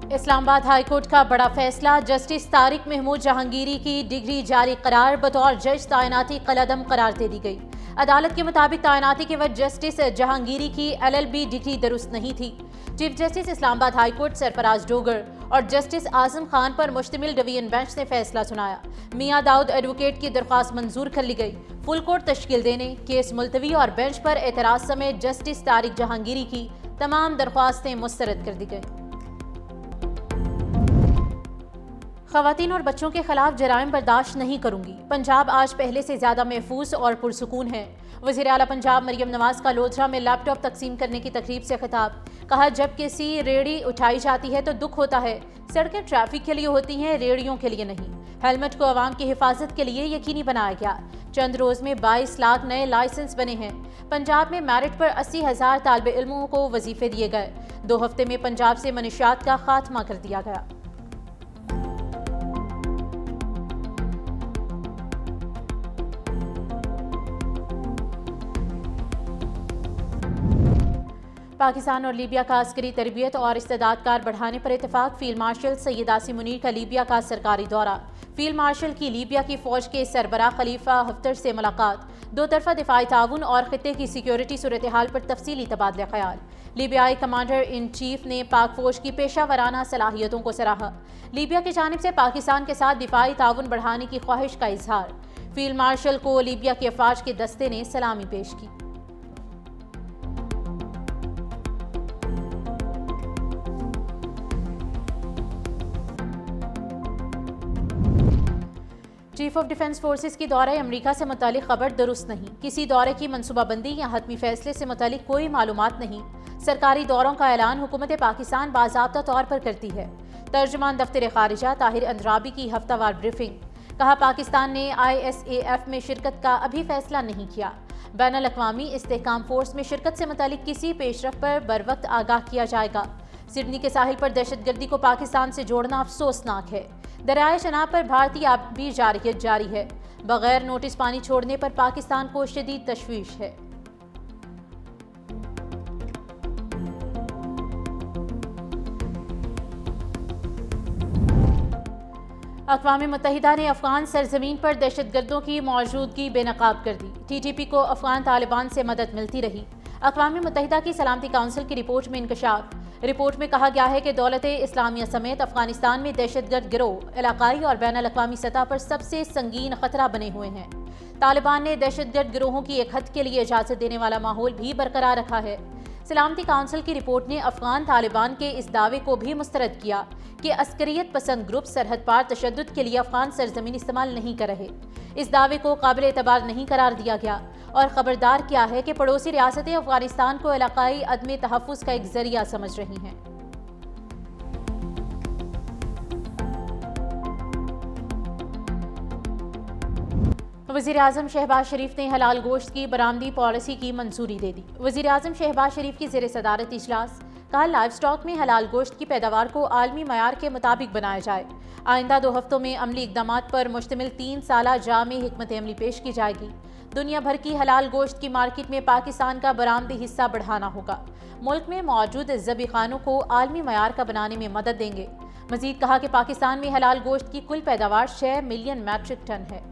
Islamabad high court का बड़ा फैसला, जस्टिस तारिक महमूद जहांगीरी की डिग्री जारी करार, बतौर जज तैनाती कलअदम करार दे दी गई। अदालत के मुताबिक तैनाती के वक्त जस्टिस जहांगीरी की LLB डिग्री दुरुस्त नहीं थी। Chief justice Islamabad high court Sarfaraz Dogar और जस्टिस आजम खान पर मुश्तमिल डिवीजन बेंच ने फैसला सुनाया। मियां दाऊद एडवोकेट की दरख्वास्त मंजूर कर ली गई। फुल कोर्ट तश्कील देने, केस मुलतवी और बेंच पर एतराज समेत जस्टिस तारिक जहांगीरी की तमाम दरख्वास्तें मुस्तरद कर दी गई। ख़वातीन और बच्चों के खिलाफ जराइम बर्दाश्त नहीं करूंगी। पंजाब आज पहले से ज्यादा महफूज और पुरसुकून है। वज़ीर आला पंजाब मरियम नवाज का लोधरा में लैपटॉप तकसीम करने की तकरीब से खिताब। कहा, जब किसी रेहड़ी उठाई जाती है तो दुख होता है। सड़कें ट्रैफिक के लिए होती हैं, रेहड़ियों के लिए नहीं। हेलमेट को अवाम की हिफाजत के लिए यकीनी बनाया गया। चंद रोज में 22 लाख नए लाइसेंस बने हैं। पंजाब में मेरिट पर 80,000 तालिब इल्मों को वजीफे दिए गए। 2 हफ्ते में पंजाब से मनशियात का खात्मा कर दिया गया। पाकिस्तान और लीबिया का अस्करी तरबियत और इस्तेदादकार बढ़ाने पर इतफाक। फील्ड मार्शल सैयद आसिम मुनीर का लीबिया का सरकारी दौरा। फील्ड मार्शल की लीबिया की फौज के सरबराह खलीफा हफ्तर से मुलाकात। 2 तरफा दिफाई ताउन और खित्ते की सिक्योरिटी सूरत हाल पर तफसीली तबादला ख्याल। लीबियाई कमांडर इन चीफ ने पाक फौज की पेशा वराना सलाहियतों को सराहा। लीबिया की जानिब से पाकिस्तान के साथ दिफाई ताउन बढ़ाने की ख्वाहिश का इजहार। फील्ड मार्शल को लीबिया के अफवाज के दस्ते ने सलामी पेश की। चीफ ऑफ डिफेंस फोर्सेस की दौरे अमरीका से मुतालिक खबर दुरुस्त नहीं। किसी दौरे की मनसूबाबंदी या हतमी फैसले से मुतालिक कोई मालूमात नहीं। सरकारी दौरों का ऐलान हुकूमत पाकिस्तान बाज़ाब्ता तौर पर करती है। तर्जुमान दफ्तर खारिजा ताहिर अंद्राबी की हफ्तावार ब्रीफिंग। कहा, पाकिस्तान ने ISAF में शिरकत का अभी फैसला नहीं किया। बैनुल अक़वामी इस्तेहकाम फोर्स में शिरकत से मुतालिक किसी पेशरफ पर बरवक्त आगाह किया जाएगा। सिडनी के साहिल पर दहशतगर्दी को पाकिस्तान से जोड़ना अफसोसनाक है। दरियाए शनाब पर भारतीय आबी जारहियत जारी है। बगैर नोटिस पानी छोड़ने पर पाकिस्तान को शदीद तशवीश है। अक़वाम मुत्तहिदा ने अफगान सरजमीन पर दहशतगर्दों की मौजूदगी बेनकाब कर दी। TTP को अफगान तालिबान से मदद मिलती रही। अक़वाम मुत्तहिदा की सलामती काउंसिल की रिपोर्ट में इंकशाफ। रिपोर्ट में कहा गया है कि दौलत इस्लामिया समेत अफगानिस्तान में दहशतगर्द गिरोह इलाकाई और बैनुल अक़वामी सतह पर सबसे संगीन खतरा बने हुए हैं। तालिबान ने दहशतगर्द गिरोहों की एक हद के लिए इजाज़त देने वाला माहौल भी बरकरार रखा है। सलामती काउंसिल की रिपोर्ट ने अफगान तालिबान के इस दावे को भी मुस्तरद किया कि अस्करियत पसंद ग्रुप सरहद पार तशद्दुद के लिए अफगान सरजमीन इस्तेमाल नहीं कर रहे। इस दावे को काबिल एतबार नहीं करार दिया गया और खबरदार किया है कि पड़ोसी रियासतें अफगानिस्तान को इलाकाई अदम तहफ़्फ़ुज़ का एक जरिया समझ रही हैं। वज़ीर आज़म शहबाज शरीफ ने हलाल गोश्त की बरामदी पॉलिसी की मंजूरी दे दी। वज़ीर आज़म शहबाज शरीफ की ज़ेर सदारत इजलास। कहा, लाइव स्टॉक में हलाल गोश्त की पैदावार को आलमी मयार के मुताबिक बनाया जाए। आइंदा 2 हफ्तों में अमली इक़दामात पर मुश्तमिल 3 साला जामी हिकमत अमली पेश की जाएगी। दुनिया भर की हलाल गोश्त की मार्केट में पाकिस्तान का बरामदी हिस्सा बढ़ाना होगा। मुल्क में मौजूद ज़बी खानों को आलमी मयार का बनाने में मदद देंगे। मजीद कहा कि पाकिस्तान में हलाल गोश्त की कुल पैदावार 6 मिलियन मैट्रिक टन है।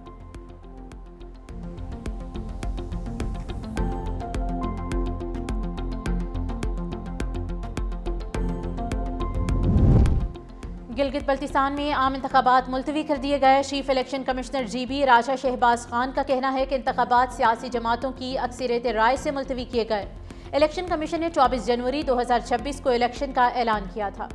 गिलगित बल्तिस्तान में आम इंतखाबात मुलतवी कर दिए गए। चीफ इलेक्शन कमिश्नर GB राजा शहबाज खान का कहना है कि इंतखाबात सियासी जमातों की अक्सरियत राय से मुलतवी किए गए। इलेक्शन कमीशन ने 24 जनवरी 2026 को इलेक्शन का ऐलान किया था।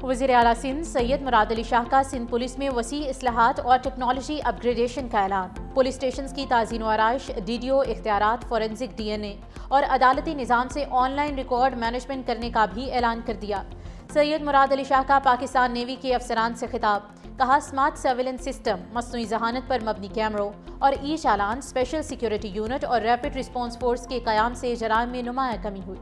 वज़ीर आला सिंध सैयद मुराद अली शाह का सिंध पुलिस में वसी इस्लाहात और टेक्नोलॉजी अपग्रेडेशन का ऐलान। पुलिस स्टेशन की ताज़ीन व आराइश, DDO इख्तियारात, फॉरेंसिक DNA और अदालती निज़ाम से ऑनलाइन रिकॉर्ड मैनेजमेंट करने का भी ऐलान कर दिया। सैयद मुराद अली शाह का पाकिस्तान नेवी के अफसरान से खिताब। कहा, स्मार्ट सर्विलेंस सिस्टम, मसनूई जहानत पर मबनी कैमरों और ई चालान, स्पेशल सिक्योरिटी यूनिट और रैपिड रिस्पॉन्स फोर्स के क़याम से जराइम में नुमाया कमी हुई।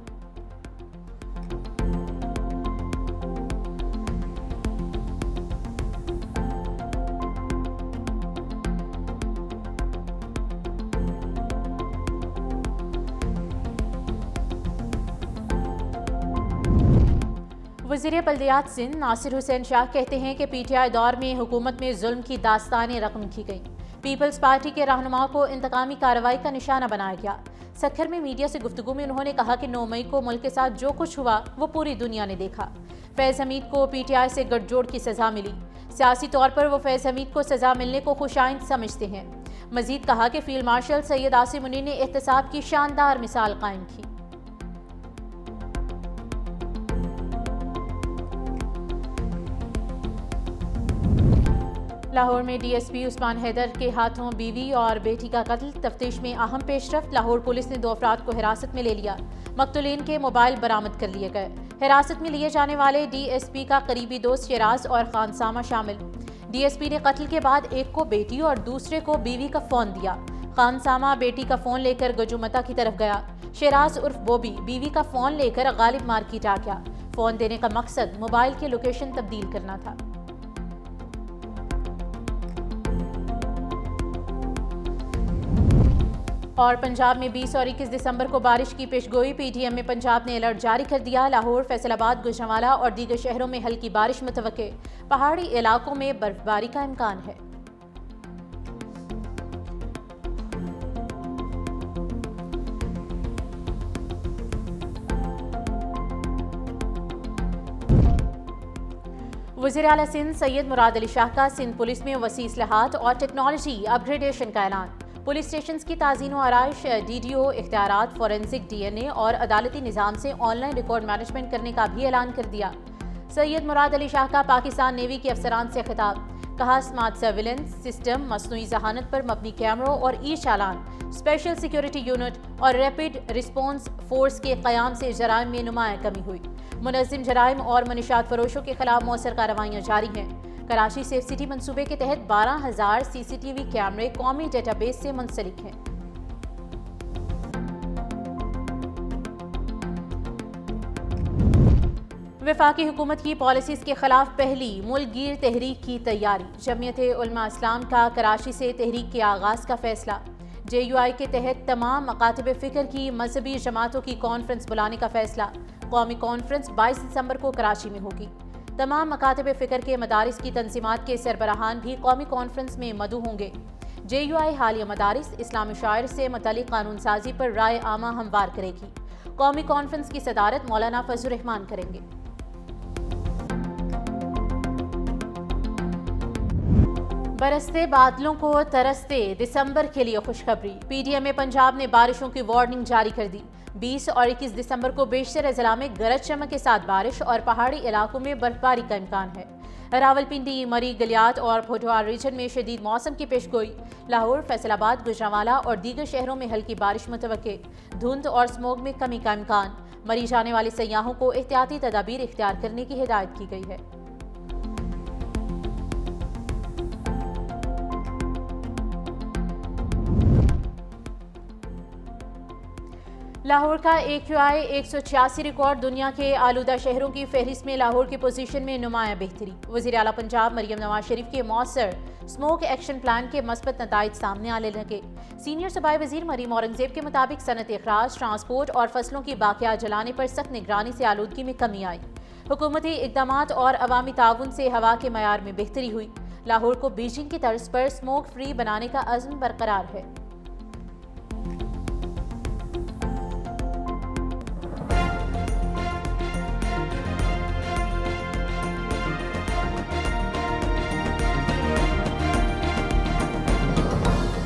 वज़ीर बल्दियात सिंध नासिर हुसैन शाह कहते हैं कि PTI दौर में हुकूमत में जुल्म की दास्तानें रकम की गई। पीपल्स पार्टी के रहनुमाओं को इंतकामी कार्रवाई का निशाना बनाया गया। सखर में मीडिया से गुफ्तगू में उन्होंने कहा कि 9 मई को मुल्क के साथ जो कुछ हुआ वो पूरी दुनिया ने देखा। फैज़ हमीद को PTI से गठजोड़ की सज़ा मिली। सियासी तौर पर वो फैज़ हमीद को सज़ा मिलने को खुशाइंद समझते हैं। मजीद कहा कि फील्ड मार्शल सैयद आसिम मुनीर ने एहतसाब की शानदार मिसाल कायम की। लाहौर में DSP उस्मान हैदर के हाथों बीवी और बेटी का कत्ल, तफ्तीश में अहम पेशरफ्त। लाहौर पुलिस ने 2 अफराद को हिरासत में ले लिया। मकतूलीन के मोबाइल बरामद कर लिए गए। हिरासत में लिए जाने वाले DSP का करीबी दोस्त शिराज और खानसामा शामिल। DSP ने कत्ल के बाद एक को बेटी और दूसरे को बीवी का फोन दिया। खानसामा बेटी का फोन लेकर गजुमता की तरफ गया। शिराज उर्फ बोबी बीवी का फोन लेकर गालिब मार्केट आ गया। फोन देने का मकसद मोबाइल की लोकेशन तब्दील करना था। और पंजाब में 20 और 21 दिसंबर को बारिश की पेशगोई। PTM में पंजाब ने अलर्ट जारी कर दिया। लाहौर, फैसलाबाद, गुजरांवाला और दीगर शहरों में हल्की बारिश मुतवक्के। पहाड़ी इलाकों में बर्फबारी का इम्कान है। वज़ीर आला सिंध सैयद मुराद अली शाह का सिंध पुलिस में वसी इस्लाहात और टेक्नोलॉजी अपग्रेडेशन का ऐलान। पुलिस स्टेशन की ताज़ीन व आराइश, DDO इख्तियारात, फॉरेंसिक DNA और अदालती निज़ाम से ऑनलाइन रिकॉर्ड मैनेजमेंट करने का भी ऐलान कर दिया। सैयद मुराद अली शाह का पाकिस्तान नेवी के अफसरान से खिताब। कहा, स्मार्ट सर्विलेंस सिस्टम, मसनूई जहानत पर मबनी कैमरों और चालान, स्पेशल सिक्योरिटी यूनिट और रैपिड रिस्पॉन्स फोर्स के क़याम से जराइम में नुमाया कमी हुई। मुनज़्ज़म जराइम और मनीशात फरोशों के खिलाफ मौसर कार्रवाइयाँ जारी हैं। कराची सेफ सिटी मंसूबे के तहत 12,000 CCTV कैमरे कौमी डेटाबेस से मुंसलिक हैं। वफाकी हुकूमत की पॉलिसीज के खिलाफ पहली मुल्कगीर तहरीक की तैयारी। जमीयत उलमा इस्लाम का कराची से तहरीक के आगाज का फैसला। JUI के तहत तमाम मकातब फ़िक्र की मजहबी जमातों की कॉन्फ्रेंस बुलाने का फैसला। कौमी कॉन्फ्रेंस 22 दिसंबर को कराची में होगी। तमाम मकातब फ़िक्र के मदारिस की तंजीमात के सरबराहान भी कौमी कॉन्फ्रेंस में मदऊ होंगे। JUI हालिया मदारिस इस्लामी शायर से मुतल्लिक़ कानून साजी पर राय आमा हमवार करेगी। कौमी कॉन्फ्रेंस की सदारत मौलाना फजलुर रहमान करेंगे। बरसते बादलों को तरसते दिसंबर के लिए खुशखबरी। PTM में पंजाब ने बारिशों की वार्निंग जारी कर दी। 20 और 21 दिसंबर को बेशतर जिला में गरज चमक के साथ बारिश और पहाड़ी इलाकों में बर्फबारी का इम्कान है। रावलपिंडी, मरी, गलियात और भोटवार रीजन में शदीद मौसम की पेशगोई। लाहौर, फैसलाबाद, गुजरांवाला और दीगर शहरों में हल्की बारिश मुतवक्के। धुंध और स्मोग में कमी का इम्कान। मरी जाने वाले सयाहों को एहतियाती तदाबीर इख्तियार करने की हिदायत की गई है। लाहौर का AQI 186 रिकॉर्ड। दुनिया के आलूदा शहरों की फहरिस्त में लाहौर की पोजीशन में नुमाया बेहतरी। वज़ीर आला पंजाब मरियम नवाज शरीफ के मौसर स्मोक एक्शन प्लान के मस्बत नताइज सामने आने लगे। सीनियर सूबाई वज़ीर मरीम औरंगजेब के मुताबिक सनत अखराज, ट्रांसपोर्ट और फसलों की बाकियात जलाने पर सख्त निगरानी से आलूदगी में कमी आई। हुकूमती इक़दामात और अवामी ताउन से हवा के मयार में बेहतरी हुई। लाहौर को बीजिंग की तर्ज पर स्मोक फ्री बनाने का अज़्म बरकरार है।